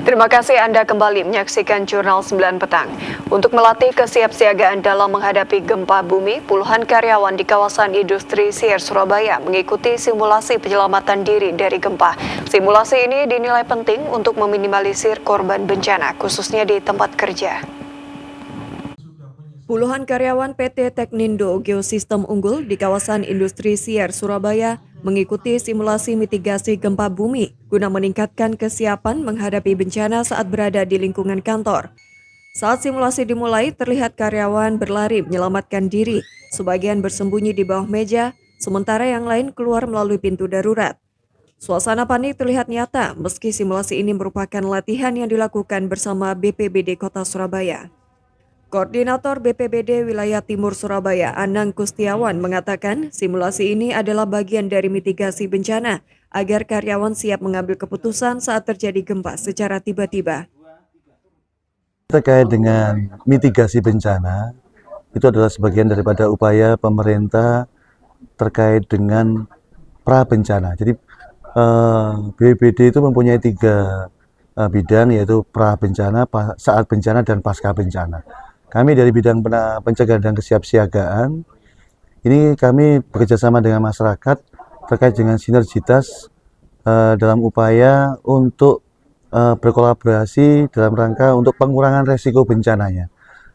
Terima kasih Anda kembali menyaksikan Jurnal 9 Petang. Untuk melatih kesiapsiagaan dalam menghadapi gempa bumi, puluhan karyawan di kawasan industri Sier Surabaya mengikuti simulasi penyelamatan diri dari gempa. Simulasi ini dinilai penting untuk meminimalisir korban bencana, khususnya di tempat kerja. Puluhan karyawan PT Teknindo Geosistem Unggul di kawasan industri Sier Surabaya mengikuti simulasi mitigasi gempa bumi guna meningkatkan kesiapan menghadapi bencana saat berada di lingkungan kantor. Saat simulasi dimulai, terlihat karyawan berlari menyelamatkan diri, sebagian bersembunyi di bawah meja, sementara yang lain keluar melalui pintu darurat. Suasana panik terlihat nyata meski simulasi ini merupakan latihan yang dilakukan bersama BPBD Kota Surabaya. Koordinator BPBD Wilayah Timur Surabaya, Anang Kustiawan, mengatakan simulasi ini adalah bagian dari mitigasi bencana agar karyawan siap mengambil keputusan saat terjadi gempa secara tiba-tiba. Terkait dengan mitigasi bencana, itu adalah sebagian daripada upaya pemerintah terkait dengan pra-bencana. Jadi BPBD itu mempunyai 3 bidang, yaitu pra-bencana, saat bencana, dan pasca bencana. Kami dari bidang pencegahan dan kesiapsiagaan, ini kami bekerjasama dengan masyarakat terkait dengan sinergitas dalam upaya untuk berkolaborasi dalam rangka untuk pengurangan resiko bencananya.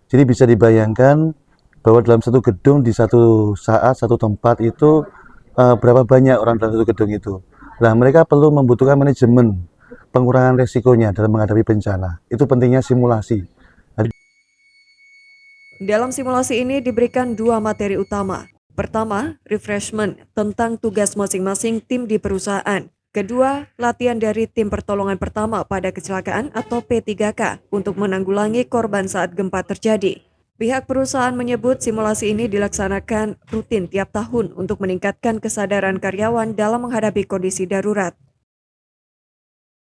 Jadi bisa dibayangkan bahwa dalam satu gedung di satu saat, satu tempat itu berapa banyak orang dalam satu gedung itu. Nah, mereka perlu membutuhkan manajemen pengurangan resikonya dalam menghadapi bencana. Itu pentingnya simulasi. Dalam simulasi ini diberikan 2 materi utama. Pertama, refreshment tentang tugas masing-masing tim di perusahaan. Kedua, latihan dari tim pertolongan pertama pada kecelakaan atau P3K untuk menanggulangi korban saat gempa terjadi. Pihak perusahaan menyebut simulasi ini dilaksanakan rutin tiap tahun untuk meningkatkan kesadaran karyawan dalam menghadapi kondisi darurat.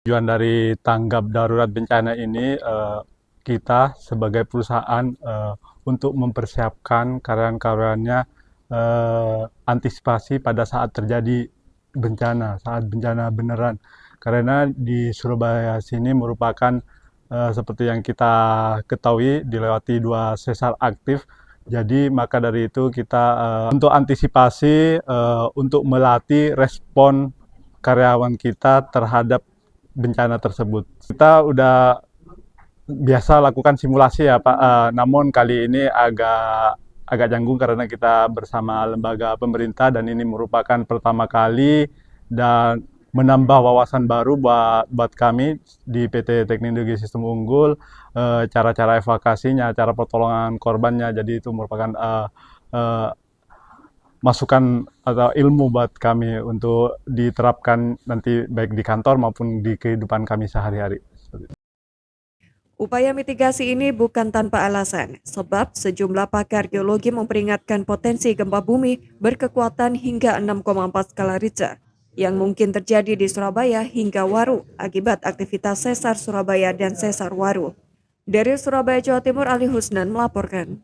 Tujuan dari tanggap darurat bencana ini kita sebagai perusahaan untuk mempersiapkan karyawan-karyawannya antisipasi pada saat terjadi bencana, saat bencana beneran. Karena di Surabaya sini merupakan seperti yang kita ketahui dilewati 2 sesar aktif. Jadi maka dari itu kita untuk antisipasi, untuk melatih respon karyawan kita terhadap bencana tersebut. Kita udah biasa lakukan simulasi ya Pak, namun kali ini agak canggung karena kita bersama lembaga pemerintah dan ini merupakan pertama kali dan menambah wawasan baru buat kami di PT Teknindo Geosistem Unggul, cara-cara evakuasinya, cara pertolongan korbannya. Jadi itu merupakan masukan atau ilmu buat kami untuk diterapkan nanti baik di kantor maupun di kehidupan kami sehari-hari. Upaya mitigasi ini bukan tanpa alasan, sebab sejumlah pakar geologi memperingatkan potensi gempa bumi berkekuatan hingga 6,4 skala Richter yang mungkin terjadi di Surabaya hingga Waru akibat aktivitas sesar Surabaya dan sesar Waru. Dari Surabaya, Jawa Timur, Ali Husnan melaporkan.